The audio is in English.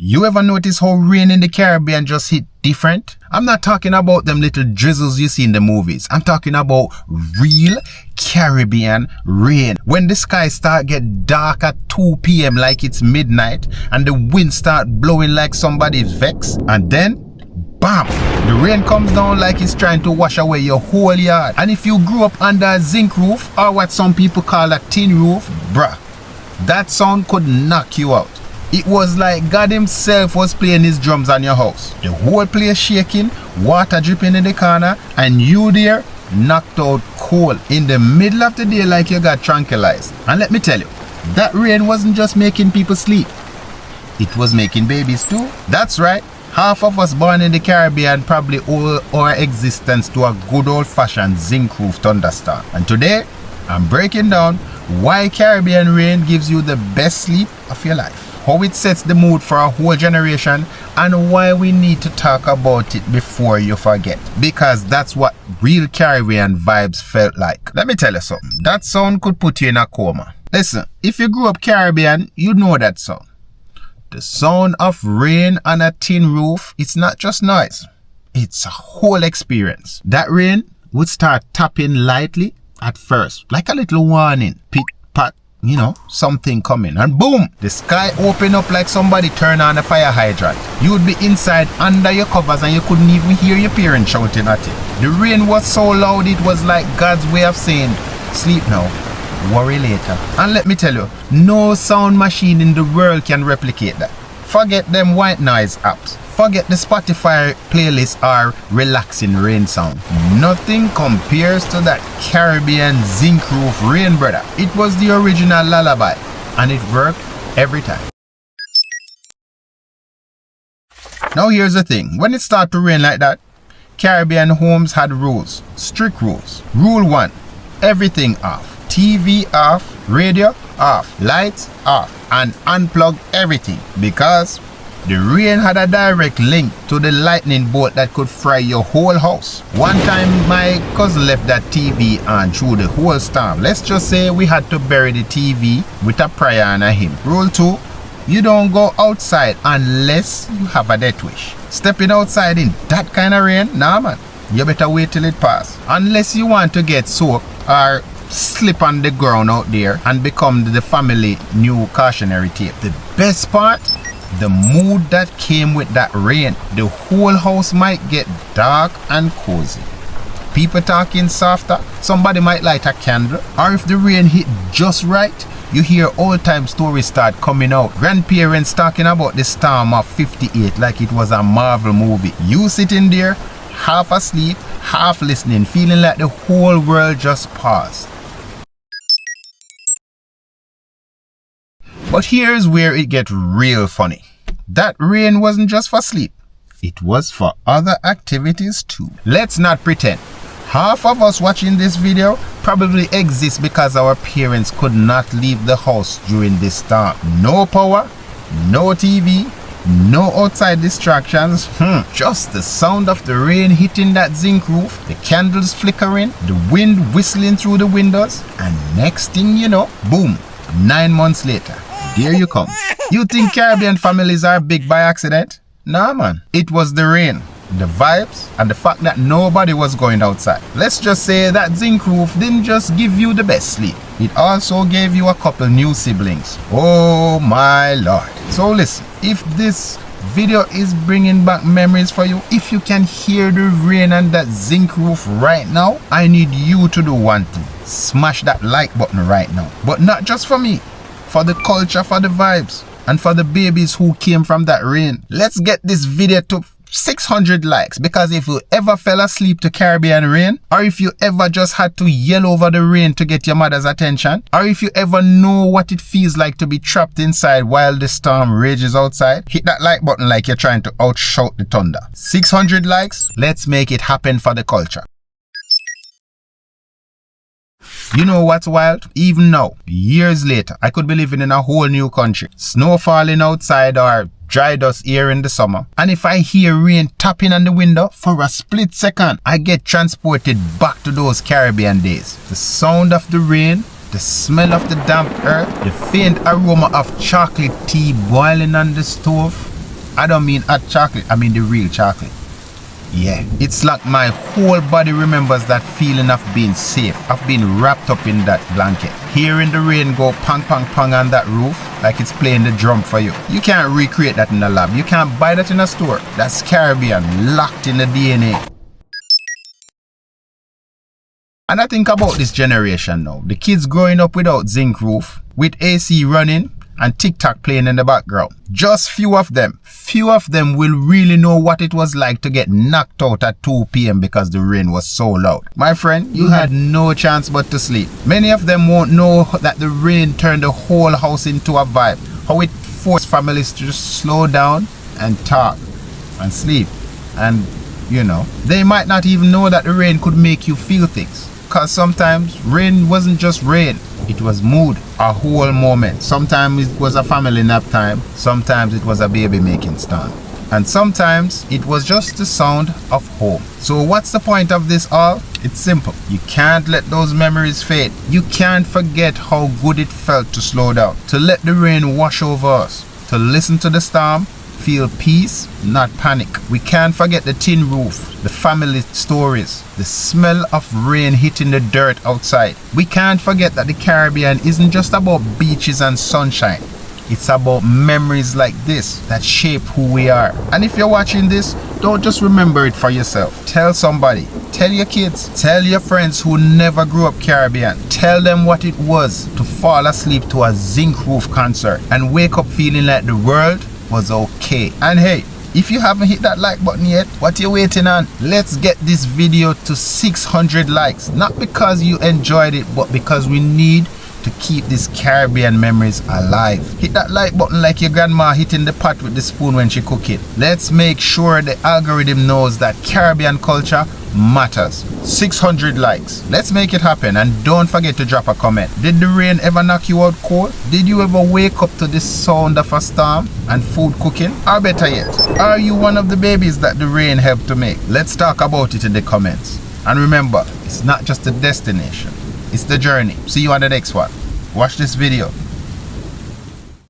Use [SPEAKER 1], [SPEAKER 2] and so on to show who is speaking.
[SPEAKER 1] You ever notice how rain in the Caribbean just hit different? I'm not talking about them little drizzles you see in the movies. I'm talking about real Caribbean rain. When the sky start get dark at 2 p.m. like it's midnight and the wind start blowing like somebody's vex, and then bam! The rain comes down like it's trying to wash away your whole yard. And if you grew up under a zinc roof, or what some people call a tin roof, bruh, that sound could knock you out. It was like God himself was playing his drums on your house. The whole place shaking, water dripping in the corner, and you there knocked out cold in the middle of the day like you got tranquilized. And let me tell you, that rain wasn't just making people sleep. It was making babies too. That's right. Half of us born in the Caribbean probably owe our existence to a good old-fashioned zinc roof thunderstorm. And today, I'm breaking down why Caribbean rain gives you the best sleep of your life, how it sets the mood for a whole generation, and why we need to talk about it before you forget. Because that's what real Caribbean vibes felt like. Let me tell you something. That sound could put you in a coma. Listen, if you grew up Caribbean, you know that sound. The sound of rain on a tin roof, it's not just noise. It's a whole experience. That rain would start tapping lightly at first, like a little warning. Pit, pat, you know, something coming. And boom, the sky open up like somebody turned on a fire hydrant. You'd be inside under your covers and you couldn't even hear your parents shouting at you. The rain was so loud it was like God's way of saying, sleep now, worry later. And let me tell you, no sound machine in the world can replicate that. Forget them white noise apps. Forget the Spotify playlist or relaxing rain sound. Nothing compares to that Caribbean zinc roof rain, brother. It was the original lullaby and it worked every time. Now here's the thing. When it started to rain like that, Caribbean homes had rules, strict rules. Rule 1, everything off. TV off, radio off, lights off, and unplug everything, because the rain had a direct link to the lightning bolt that could fry your whole house. One time my cousin left that TV on through the whole storm. Let's just say we had to bury the TV with a prayer and a hymn. Rule 2, you don't go outside unless you have a death wish. Stepping outside in that kind of rain, nah man, you better wait till it passes. Unless you want to get soaked or slip on the ground out there and become the family new cautionary tape. The best part, the mood that came with that rain. The whole house might get dark and cozy. People talking softer, somebody might light a candle, or if the rain hit just right, you hear old time stories start coming out. Grandparents talking about the storm of 58 like it was a Marvel movie. You sitting there, half asleep, half listening, feeling like the whole world just paused. But here's where it gets real funny. That rain wasn't just for sleep. It was for other activities too. Let's not pretend. Half of us watching this video probably exist because our parents could not leave the house during this storm. No power, no TV, no outside distractions. Just the sound of the rain hitting that zinc roof, the candles flickering, the wind whistling through the windows, and next thing you know, boom, 9 months later, there you come. You think Caribbean families are big by accident? Nah man, it was the rain, the vibes, and the fact that nobody was going outside. Let's just say that zinc roof didn't just give you the best sleep, it also gave you a couple new siblings. Oh my lord. So listen, if this video is bringing back memories for you, if you can hear the rain and that zinc roof right now, I need you to do one thing. Smash that like button right now. But not just for me, for the culture, for the vibes, and for the babies who came from that rain. Let's get this video to 600 likes, because if you ever fell asleep to Caribbean rain, or if you ever just had to yell over the rain to get your mother's attention, or if you ever know what it feels like to be trapped inside while the storm rages outside, hit that like button like you're trying to outshout the thunder. 600 likes, let's make it happen for the culture. You know what's wild? Even now, years later, I could be living in a whole new country. Snow falling outside or dry dust here in the summer. And if I hear rain tapping on the window for a split second, I get transported back to those Caribbean days. The sound of the rain, the smell of the damp earth, the faint aroma of chocolate tea boiling on the stove. I don't mean hot chocolate, I mean the real chocolate. Yeah, it's like my whole body remembers that feeling of being safe, of being wrapped up in that blanket. Hearing the rain go pang pang pang on that roof like it's playing the drum for you. You can't recreate that in a lab. You can't buy that in a store. That's Caribbean, locked in the DNA. And I think about this generation now. The kids growing up without zinc roof, with AC running and TikTok playing in the background. Just few of them will really know what it was like to get knocked out at 2 p.m. because the rain was so loud. My friend, you had no chance but to sleep. Many of them won't know that the rain turned the whole house into a vibe. How it forced families to just slow down and talk and sleep. And, you know, they might not even know that the rain could make you feel things. Because sometimes rain wasn't just rain. It was mood, a whole moment. Sometimes it was a family nap time. Sometimes it was a baby making stand. And sometimes it was just the sound of home. So what's the point of this all? It's simple. You can't let those memories fade. You can't forget how good it felt to slow down, to let the rain wash over us, to listen to the storm, feel peace, not panic. We can't forget the tin roof, the family stories, the smell of rain hitting the dirt outside. We can't forget that the Caribbean isn't just about beaches and sunshine. It's about memories like this that shape who we are. And if you're watching this, don't just remember it for yourself. Tell somebody. Tell your kids. Tell your friends who never grew up Caribbean. Tell them what it was to fall asleep to a zinc roof concert and wake up feeling like the world was okay. And hey, if you haven't hit that like button yet, what you waiting on? Let's get this video to 600 likes. Not because you enjoyed it, but because we need to keep these Caribbean memories alive. Hit that like button like your grandma hitting the pot with the spoon when she cooking. Let's make sure the algorithm knows that Caribbean culture matters. 600 likes. Let's make it happen, and don't forget to drop a comment. Did the rain ever knock you out cold? Did you ever wake up to the sound of a storm and food cooking? Or better yet, are you one of the babies that the rain helped to make? Let's talk about it in the comments. And remember, it's not just the destination, it's the journey. See you on the next one. Watch this video.